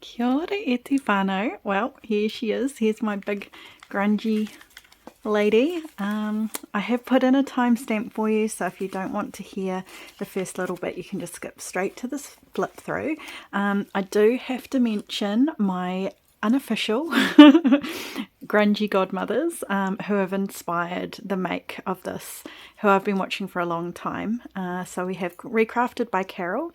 Kia ora e te whānau. Well, here she is. Here's my big grungy lady. I have put in a timestamp for you, so if you don't want to hear the first little bit, you can just skip straight to this flip through. I do have to mention my unofficial grungy godmothers who have inspired the make of this, who I've been watching for a long time. So we have Recrafted by Carol,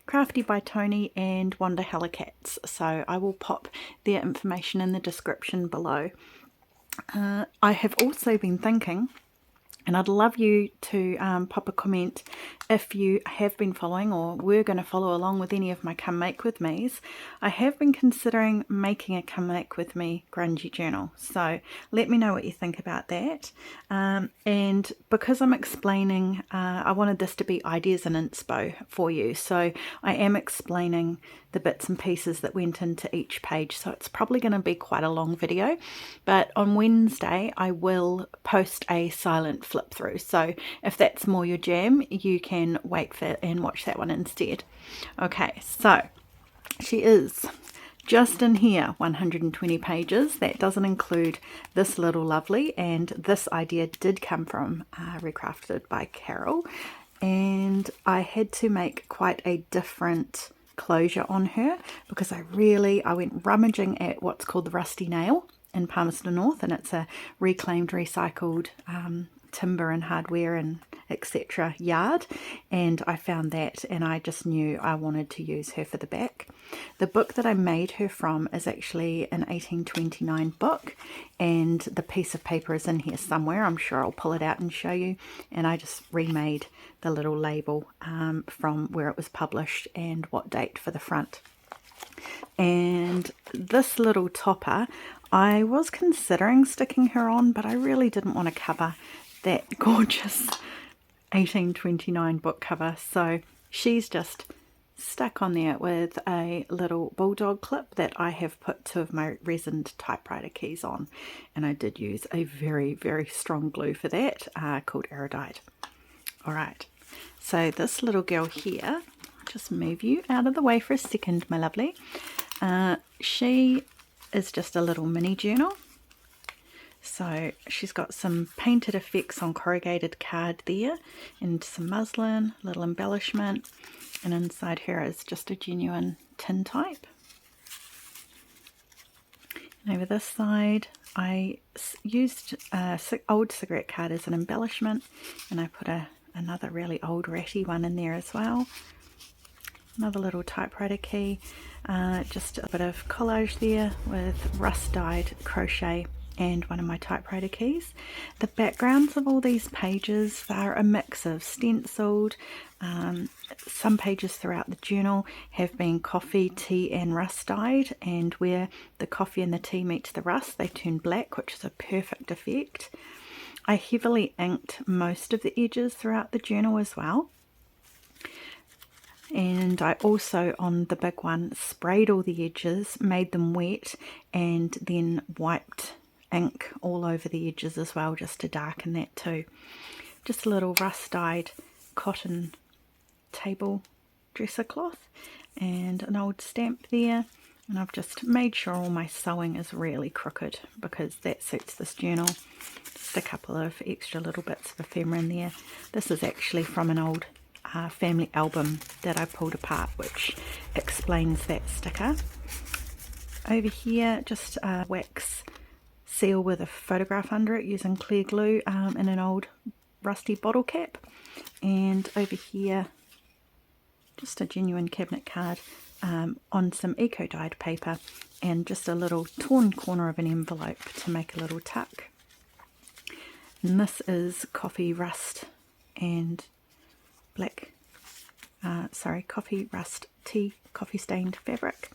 Crafty by Toni, and Wanda Hela Katz. So I will pop their information in the description below. I have also been thinking, and I'd love you to pop a comment if you have been following or were going to follow along with any of my Come Make With Me's. I have been considering making a Come Make With Me grungy journal, so let me know what you think about that. And because I'm explaining, I wanted this to be ideas and inspo for you, so I am explaining the bits and pieces that went into each page, so it's probably going to be quite a long video, but on Wednesday I will post a silent flip through, so if that's more your jam, you can wait for and watch that one instead. Okay, so she is just in here 120 pages. That doesn't include this little lovely, and this idea did come from Recrafted by Carol, and I had to make quite a different closure on her because I went rummaging at what's called the Rusty Nail in Palmerston North, and it's a reclaimed, recycled timber and hardware and etc. yard, and I found that, and I just knew I wanted to use her for the back. The book that I made her from is actually an 1829 book, and the piece of paper is in here somewhere. I'm sure I'll pull it out and show you, and I just remade the little label from where it was published and what date for the front. And this little topper, I was considering sticking her on, but I really didn't want to cover that gorgeous 1829 book cover, so she's just stuck on there with a little bulldog clip that I have put two of my resined typewriter keys on, and I did use a very, very strong glue for that called Erudite. Alright, so this little girl here, just move you out of the way for a second, my lovely. She is just a little mini journal. So she's got some painted effects on corrugated card there, and some muslin, little embellishment, and inside her is just a genuine tin type. And over this side I used old cigarette card as an embellishment, and I put another really old ratty one in there as well. Another little typewriter key, just a bit of collage there with rust dyed crochet and one of my typewriter keys. The backgrounds of all these pages are a mix of stenciled. Some pages throughout the journal have been coffee, tea and rust dyed, and where the coffee and the tea meet the rust, they turn black, which is a perfect effect. I heavily inked most of the edges throughout the journal as well. And I also, on the big one, sprayed all the edges, made them wet, and then wiped ink all over the edges as well, just to darken that too. Just a little rust dyed cotton table dresser cloth and an old stamp there, and I've just made sure all my sewing is really crooked because that suits this journal. Just a couple of extra little bits of ephemera in there. This is actually from an old family album that I pulled apart, which explains that sticker. Over here, just a wax seal with a photograph under it using clear glue in an old rusty bottle cap, and over here just a genuine cabinet card on some eco dyed paper, and just a little torn corner of an envelope to make a little tuck. And this is coffee rust and coffee rust tea coffee stained fabric.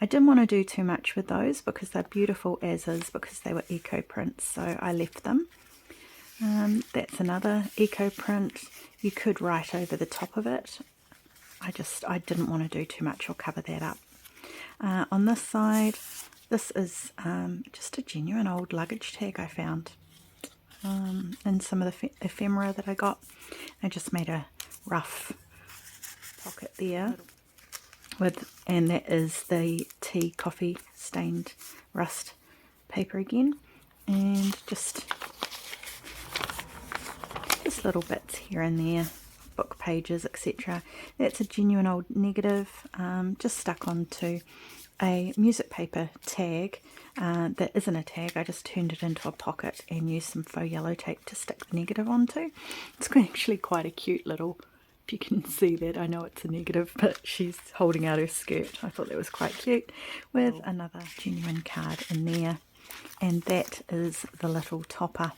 I didn't want to do too much with those because they're beautiful as is, because they were eco prints, so I left them. That's another eco print. You could write over the top of it. I didn't want to do too much or cover that up. On this side, this is just a genuine old luggage tag I found and some of the ephemera that I got. I just made a rough pocket there. and that is the tea coffee stained rust paper again, and just little bits here and there, book pages, etc. That's a genuine old negative, just stuck onto a music paper tag that isn't a tag. I just turned it into a pocket and used some faux yellow tape to stick the negative onto. It's actually quite a cute little, if you can see that, I know it's a negative, but she's holding out her skirt. I thought that was quite cute, with another genuine card in there, and that is the little topper.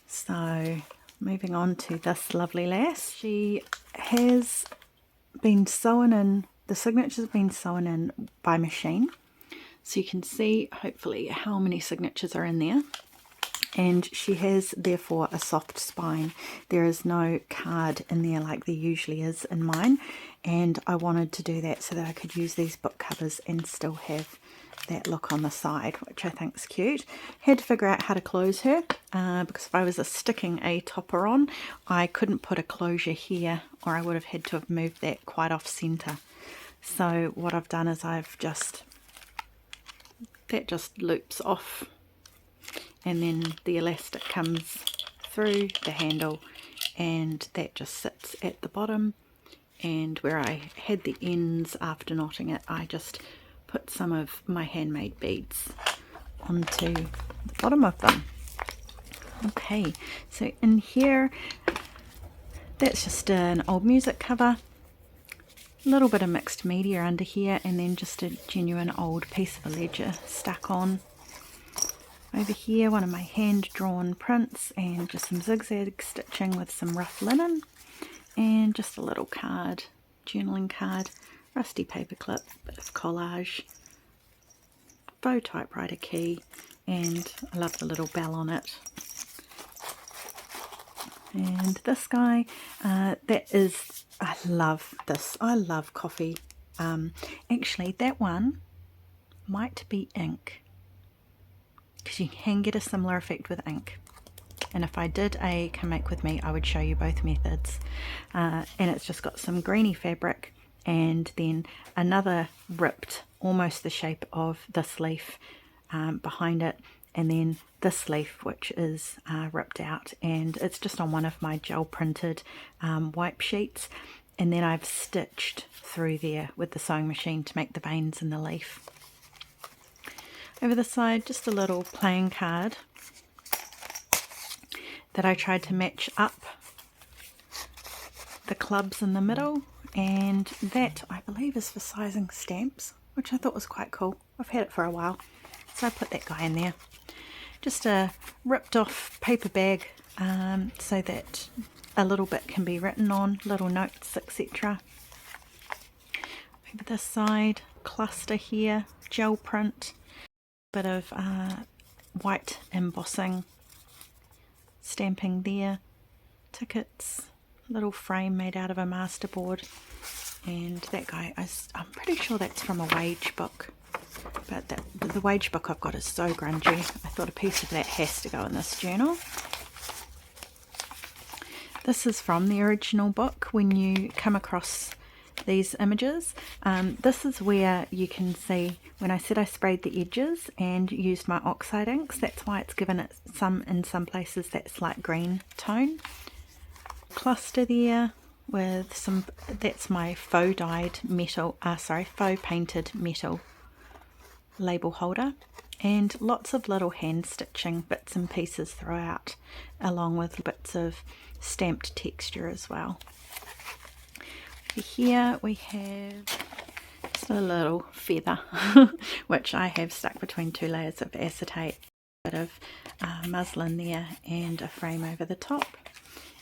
So moving on to this lovely lass, she has been sewn in, the signatures have been sewn in by machine, so you can see hopefully how many signatures are in there, and she has therefore a soft spine. There is no card in there like there usually is in mine, and I wanted to do that so that I could use these book covers and still have that look on the side, which I think is cute. Had to figure out how to close her because if I was sticking a topper on, I couldn't put a closure here, or I would have had to have moved that quite off center. So what I've done is I've just, that just loops off, and then the elastic comes through the handle, and that just sits at the bottom, and where I had the ends after knotting it, I just put some of my handmade beads onto the bottom of them. Okay, so in here, that's just an old music cover, a little bit of mixed media under here, and then just a genuine old piece of a ledger stuck on. Over here, one of my hand-drawn prints, and just some zigzag stitching with some rough linen, and just a little card, journaling card, rusty paper clip, bit of collage, faux typewriter key, and I love the little bell on it. And this guy, that is, I love this, I love coffee. Actually that one might be ink, because you can get a similar effect with ink. And if I did a come make with me, I would show you both methods. And it's just got some greeny fabric, and then another ripped, almost the shape of this leaf behind it, and then this leaf which is ripped out, and it's just on one of my gel printed wipe sheets, and then I've stitched through there with the sewing machine to make the veins in the leaf. Over the side, just a little playing card that I tried to match up the clubs in the middle, and that I believe is for sizing stamps, which I thought was quite cool. I've had it for a while, so I put that guy in there. Just a ripped off paper bag so that a little bit can be written on, little notes, etc. Over this side, cluster here, gel print, bit of white embossing, stamping there, tickets, little frame made out of a masterboard, and that guy, I'm pretty sure that's from a wage book, but the wage book I've got is so grungy, I thought a piece of that has to go in this journal. This is from the original book. When you come across these images, this is where you can see when I said I sprayed the edges and used my oxide inks, that's why it's given it in some places that slight green tone. Cluster there with some, that's my faux dyed metal, faux painted metal label holder, and lots of little hand stitching bits and pieces throughout, along with bits of stamped texture as well. Here we have just a little feather which I have stuck between two layers of acetate, a bit of muslin there, and a frame over the top,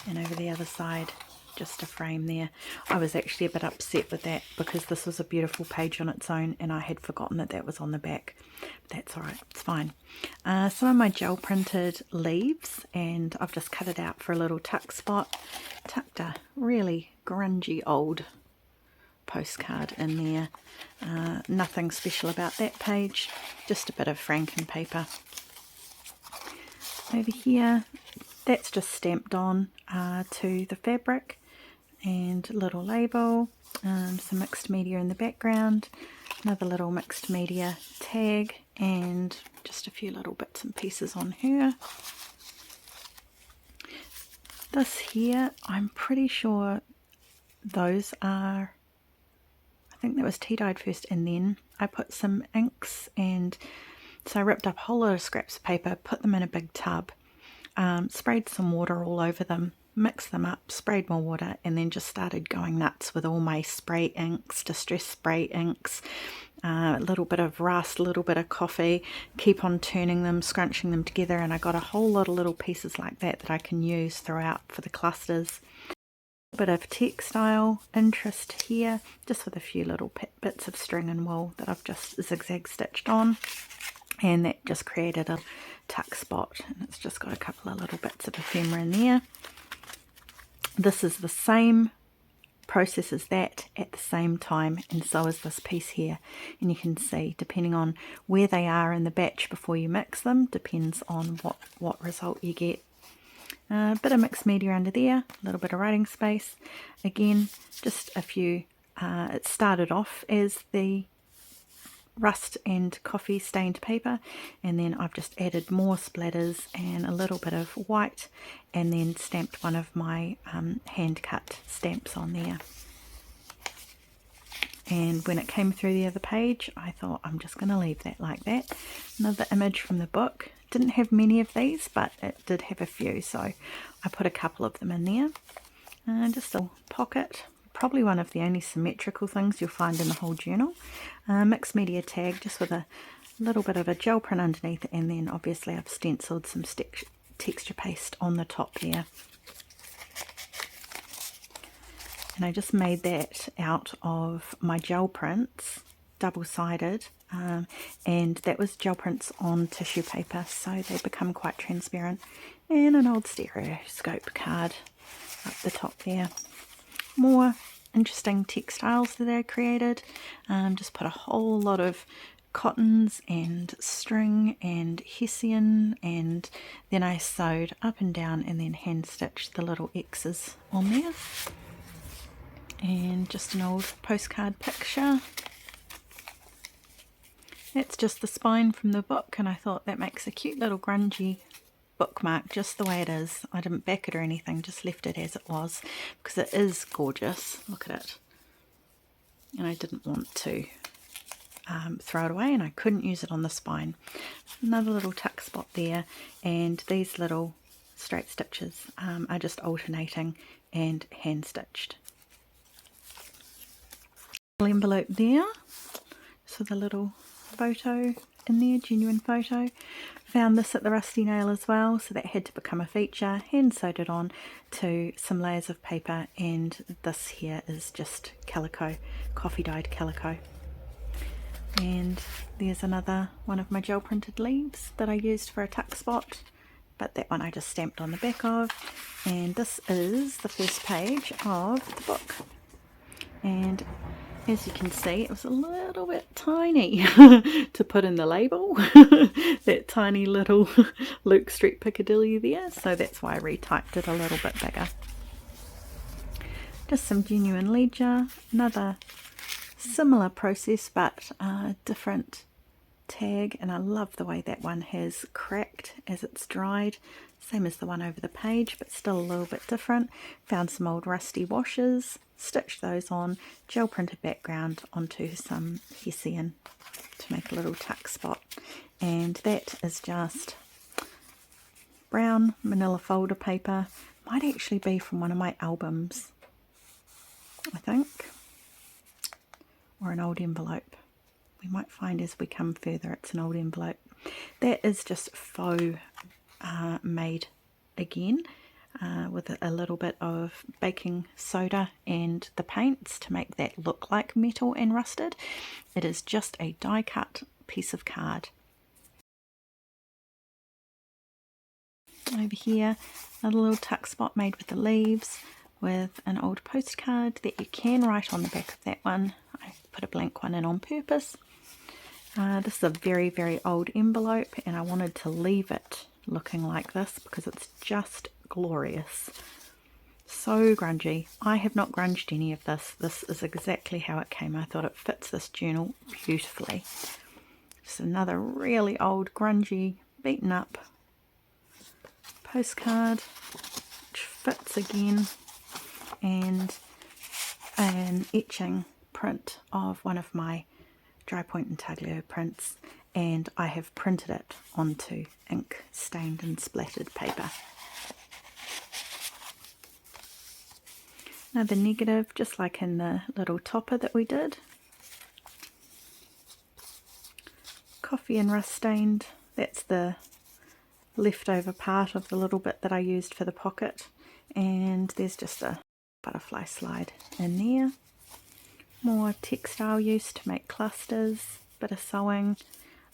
and over the other side just a frame there. I was actually a bit upset with that because this was a beautiful page on its own and I had forgotten that that was on the back. That's alright, it's fine. Some of my gel printed leaves, and I've just cut it out for a little tuck spot. Tucked a really grungy old postcard in there. Nothing special about that page, just a bit of Franken paper. Over here, that's just stamped on to the fabric, and little label, some mixed media in the background, another little mixed media tag, and just a few little bits and pieces on her. This here, I'm pretty sure those are, I think that was tea dyed first, and then I put some inks, and so I ripped up a whole lot of scraps of paper, put them in a big tub, sprayed some water all over them, mixed them up, sprayed more water, and then just started going nuts with all my spray inks, distress spray inks, a little bit of rust, a little bit of coffee, keep on turning them, scrunching them together, and I got a whole lot of little pieces like that that I can use throughout for the clusters. A bit of textile interest here, just with a few little bits of string and wool that I've just zigzag stitched on, and that just created a tuck spot, and it's just got a couple of little bits of ephemera in there. This is the same process as that at the same time, and so is this piece here, and you can see depending on where they are in the batch before you mix them depends on what result you get. A bit of mixed media under there, a little bit of writing space, again just a few, it started off as the rust and coffee stained paper, and then I've just added more splatters and a little bit of white, and then stamped one of my hand cut stamps on there. And when it came through the other page, I thought I'm just going to leave that like that. Another image from the book. Didn't have many of these, but it did have a few, so I put a couple of them in there. Just a pocket, probably one of the only symmetrical things you'll find in the whole journal. Mixed media tag, just with a little bit of a gel print underneath, and then obviously I've stenciled some texture paste on the top there. And I just made that out of my gel prints, double-sided, and that was gel prints on tissue paper, so they become quite transparent. And an old stereoscope card up the top there. More interesting textiles that I created. Just put a whole lot of cottons and string and hessian, and then I sewed up and down and then hand stitched the little X's on there. And just an old postcard picture. That's just the spine from the book, and I thought that makes a cute little grungy bookmark just the way it is. I didn't back it or anything, just left it as it was because it is gorgeous. Look at it. And I didn't want to throw it away, and I couldn't use it on the spine. Another little tuck spot there, and these little straight stitches are just alternating and hand stitched. Envelope there, so the little photo in there, genuine photo. Found this at the Rusty Nail as well, so that had to become a feature. Hand sewed it on to some layers of paper, and this here is just calico, coffee dyed calico. And there's another one of my gel printed leaves that I used for a tuck spot, but that one I just stamped on the back of. And this is the first page of the book, and as you can see, it was a little bit tiny to put in the label, that tiny little Luke Street Piccadilly there, so that's why I retyped it a little bit bigger. Just some genuine ledger, another similar process but different tag, and I love the way that one has cracked as it's dried, same as the one over the page but still a little bit different. Found some old rusty washes, stitched those on, gel printed background onto some hessian to make a little tuck spot, and that is just brown manila folder paper. Might actually be from one of my albums, I think, or an old envelope. We might find as we come further it's an old envelope. That is just faux made again, with a little bit of baking soda and the paints to make that look like metal and rusted. It is just a die cut piece of card. Over here, another little tuck spot made with the leaves, with an old postcard that you can write on the back of that one. I put a blank one in on purpose. This is a very, very old envelope, and I wanted to leave it looking like this because it's just glorious. So grungy. I have not grunged any of this. This is exactly how it came. I thought it fits this journal beautifully. Just another really old, grungy, beaten up postcard, which fits again, and an etching print of one of my dry point intaglio prints, and I have printed it onto ink stained and splattered paper. Another negative, just like in the little topper that we did. Coffee and rust stained, that's the leftover part of the little bit that I used for the pocket, and there's just a butterfly slide in there. More textile use to make clusters, bit of sewing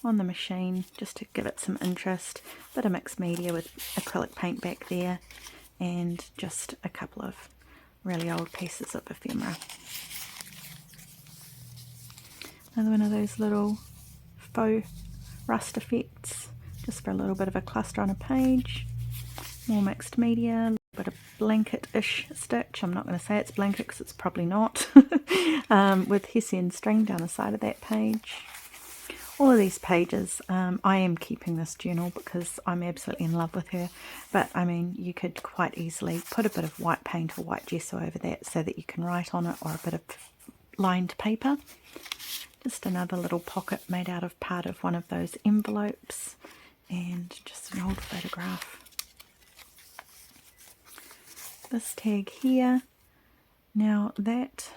on the machine just to give it some interest, bit of mixed media with acrylic paint back there, and just a couple of really old pieces of ephemera. Another one of those little faux rust effects, just for a little bit of a cluster on a page. More mixed media, a little bit of blanket-ish stitch. I'm not going to say it's blanket because it's probably not. With Hessian string down the side of that page. All of these pages, I am keeping this journal because I'm absolutely in love with her, but I mean you could quite easily put a bit of white paint or white gesso over that so that you can write on it, or a bit of lined paper. Just another little pocket made out of part of one of those envelopes, and just an old photograph. This tag here, now that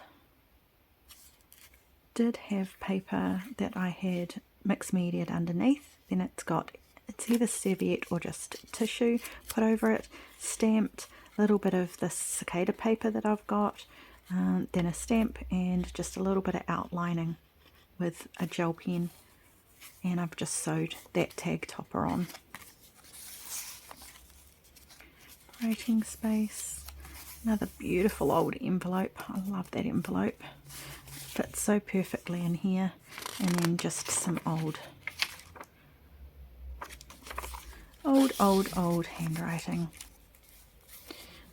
did have paper that I had mixed mediaed underneath. Then it's either serviette or just tissue put over it, stamped, a little bit of this cicada paper that I've got, then a stamp, and just a little bit of outlining with a gel pen, and I've just sewed that tag topper on. Writing space, another beautiful old envelope. I love that envelope. Fits so perfectly in here, and then just some old handwriting.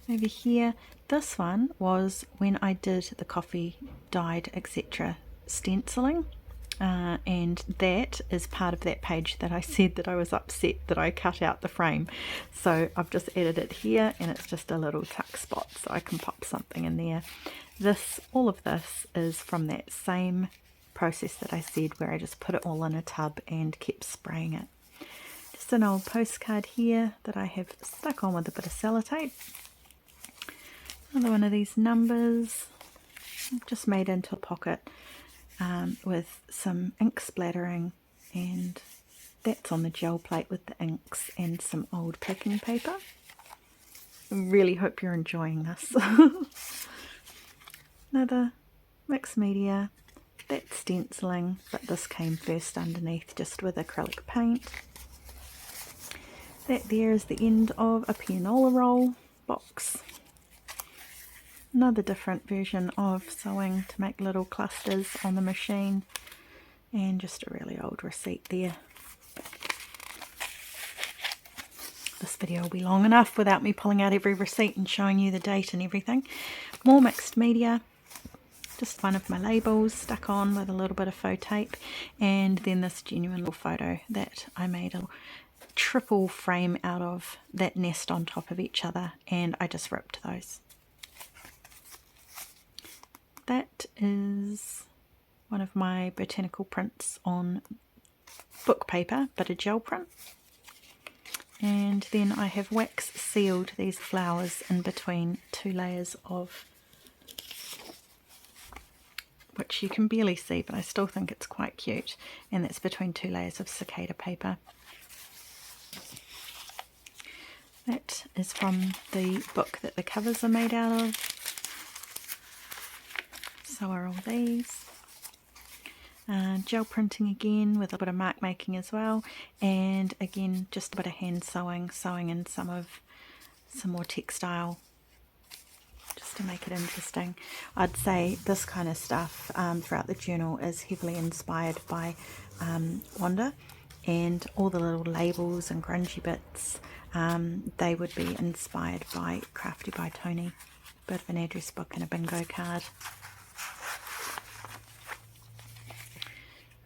Over here, this one was when I did the coffee dyed etc. stenciling, and that is part of that page that I said that I was upset that I cut out the frame. So I've just added it here, and it's just a little tuck spot so I can pop something in there. All of this is from that same process that I said, where I just put it all in a tub and kept spraying it. Just an old postcard here that I have stuck on with a bit of sellotape. Another one of these numbers, just made into a pocket with some ink splattering, and that's on the gel plate with the inks and some old packing paper. I really hope you're enjoying this. Another mixed media, that's stenciling, but this came first underneath just with acrylic paint. That there is the end of a pianola roll box. Another different version of sewing to make little clusters on the machine, and just a really old receipt there. This video will be long enough without me pulling out every receipt and showing you the date and everything. More mixed media. Just one of my labels stuck on with a little bit of faux tape, and then this genuine little photo that I made a triple frame out of that nest on top of each other, and I just ripped those. That is one of my botanical prints on book paper, but a gel print. And then I have wax sealed these flowers in between two layers of, which you can barely see, but I still think it's quite cute, and that's between two layers of cicada paper. That is from the book that the covers are made out of. So are all these. Gel printing again with a bit of mark making as well, and again just a bit of hand sewing in some more textile just to make it interesting. I'd say this kind of stuff throughout the journal is heavily inspired by Wanda, and all the little labels and grungy bits, they would be inspired by Crafty by Toni. bit of an address book and a bingo card.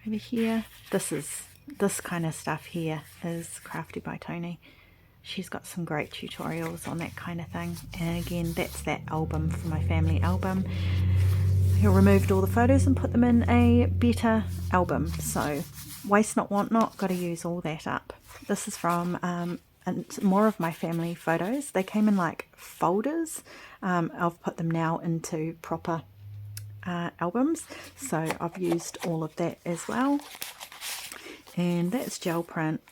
Over here, this kind of stuff here is Crafty by Toni. She's got some great tutorials on that kind of thing. And again, that's that album from my family album. I removed all the photos and put them in a better album. So waste not, want not, got to use all that up. This is from more of my family photos. They came in like folders. I've put them now into proper albums. So I've used all of that as well. And that's gel print.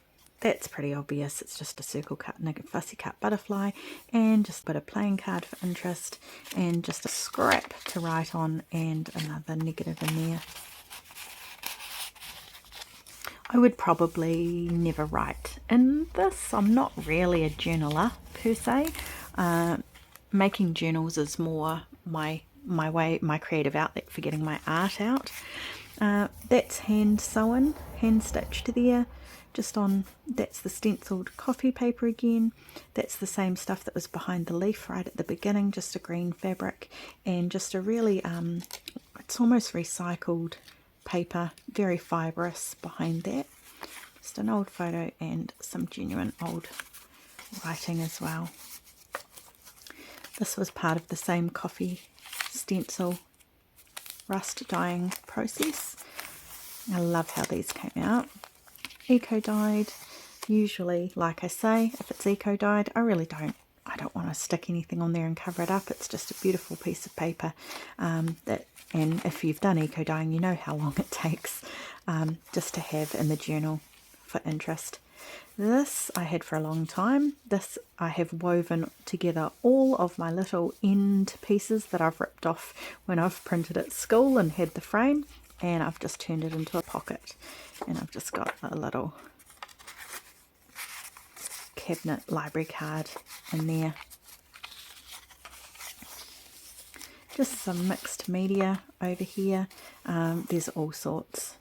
That's pretty obvious. It's just a circle cut and a fussy cut butterfly, and just a bit of playing card for interest, and just a scrap to write on, and another negative in there. I would probably never write in this. I'm not really a journaler per se. Making journals is more my way, my creative outlet for getting my art out. That's hand sewn, hand stitched there. Just on, that's the stenciled coffee paper again. That's the same stuff that was behind the leaf right at the beginning, just a green fabric, and just a really, it's almost recycled paper, very fibrous behind that. Just an old photo and some genuine old writing as well. This was part of the same coffee stencil rust dyeing process. I love how these came out. Eco dyed. Usually, like I say, if it's eco dyed, I don't want to stick anything on there and cover it up. It's just a beautiful piece of paper and if you've done eco dyeing, you know how long it takes just to have in the journal for interest. This I had for a long time. This I have woven together all of my little end pieces that I've ripped off when I've printed at school and had the frame, and I've just turned it into a pocket, and I've just got a little cabinet library card in there. Just some mixed media over here. There's all sorts.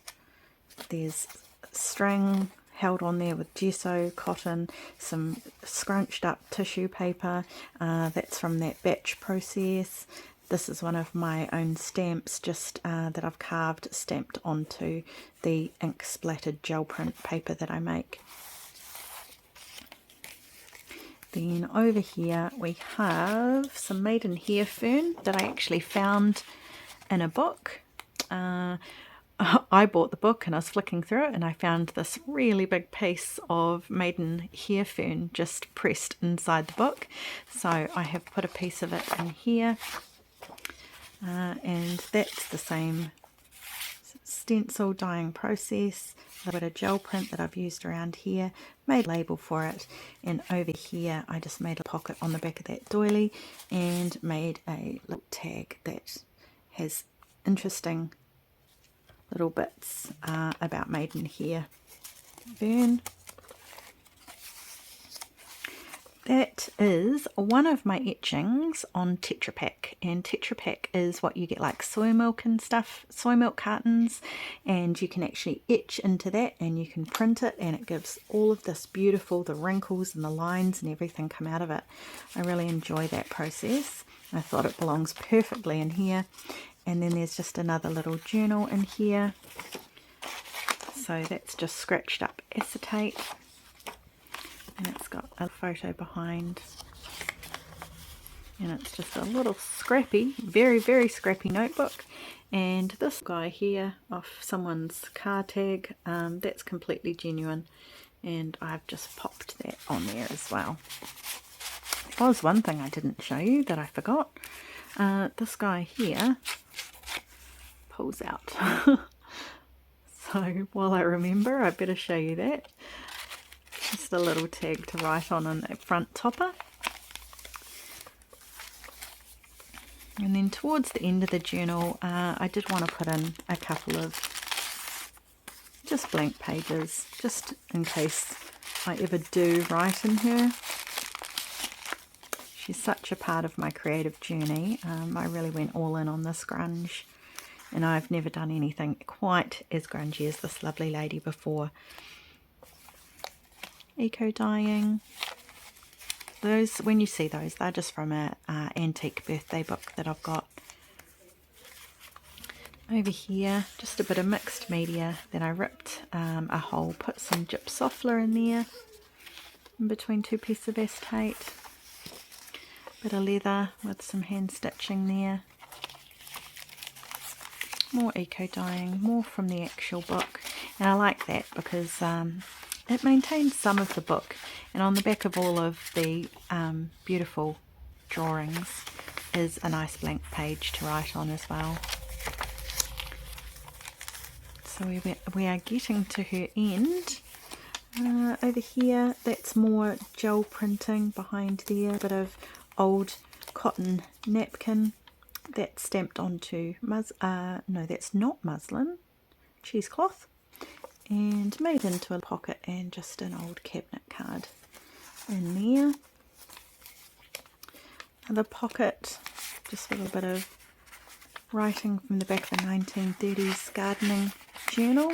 There's string held on there with gesso, cotton, some scrunched up tissue paper. That's from that batch process. This is one of my own stamps, just that I've carved, stamped onto the ink splattered gel print paper that I make. Then over here we have some maiden hair fern that I actually found in a book. I bought the book and I was flicking through it, and I found this really big piece of maiden hair fern just pressed inside the book. So I have put a piece of it in here. And that's the same stencil dyeing process. A bit of gel print that I've used around here, made a label for it, and over here I just made a pocket on the back of that doily and made a little tag that has interesting little bits about maiden hair fern. That is one of my etchings on Tetra Pak, and Tetra Pak is what you get like soy milk and stuff, soy milk cartons, and you can actually etch into that and you can print it, and it gives all of this beautiful, the wrinkles and the lines and everything come out of it. I really enjoy that process. I thought it belongs perfectly in here. And then there's just another little journal in here. So that's just scratched up acetate. And it's got a photo behind, and it's just a little scrappy, very, very scrappy notebook. And this guy here off someone's car tag, that's completely genuine, and I've just popped that on there as well. There was one thing I didn't show you that I forgot. This guy here pulls out. So while I remember, I better show you that. Just a little tag to write on that front topper. And then towards the end of the journal, I did want to put in a couple of just blank pages, just in case I ever do write in her. She's such a part of my creative journey. I really went all in on this grunge, and I've never done anything quite as grungy as this lovely lady before. Eco dyeing, those, when you see those, they're just from a antique birthday book that I've got. Over here, just a bit of mixed media. Then I ripped a hole, put some gypsophila in there, in between two pieces of acetate. Bit of leather with some hand stitching there. More eco dyeing, more from the actual book. And I like that because it maintains some of the book. And on the back of all of the beautiful drawings is a nice blank page to write on as well. So we are getting to her end. Over here, that's more gel printing behind there, a bit of old cotton napkin that's stamped onto no, that's not muslin, cheesecloth, and made into a pocket, and just an old cabinet card in there. Another pocket, just with a bit of writing from the back of the 1930s gardening journal.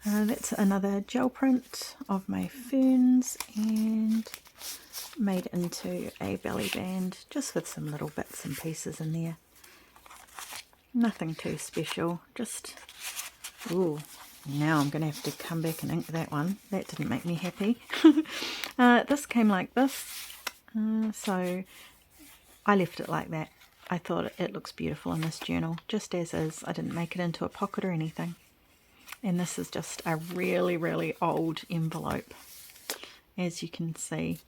That's another gel print of my ferns, and made into a belly band, just with some little bits and pieces in there. Nothing too special, just, ooh, now I'm going to have to come back and ink that one. That didn't make me happy. This came like this, so I left it like that. I thought it looks beautiful in this journal, just as is. I didn't make it into a pocket or anything. And this is just a really, really old envelope, as you can see.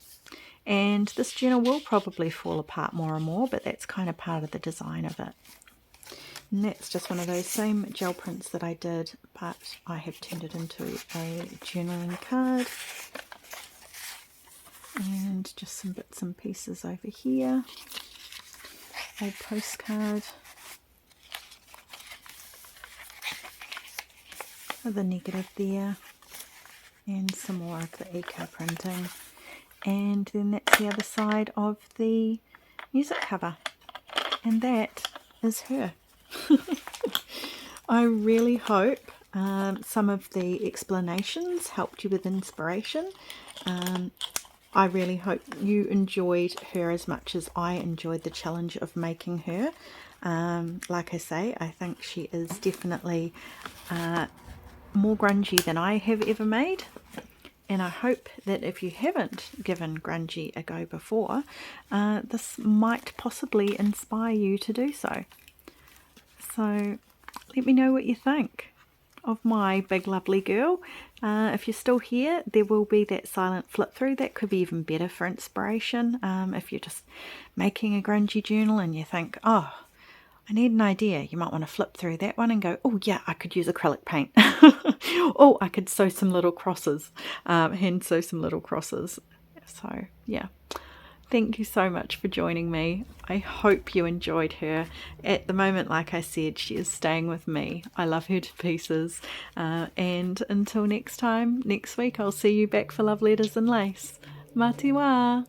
And this journal will probably fall apart more and more, but that's kind of part of the design of it. And that's just one of those same gel prints that I did, but I have turned it into a journaling card. And just some bits and pieces over here. A postcard with a negative there, and some more of the eco printing. And then that's the other side of the music cover, and that is her. I really hope some of the explanations helped you with inspiration. I really hope you enjoyed her as much as I enjoyed the challenge of making her. Like I say, I think she is definitely more grungy than I have ever made. And I hope that if you haven't given grungy a go before, this might possibly inspire you to do so. So let me know what you think of my big lovely girl. If you're still here, there will be that silent flip through. That could be even better for inspiration. If you're just making a grungy journal and you think, oh, I need an idea, you might want to flip through that one and go, oh yeah, I could use acrylic paint. Oh, I could sew some little crosses, hand sew some little crosses. So yeah, thank you so much for joining me. I hope you enjoyed her. At the moment, like I said, she is staying with me. I love her to pieces. And until next time, next week, I'll see you back for Love Letters and Lace. Mā te wā!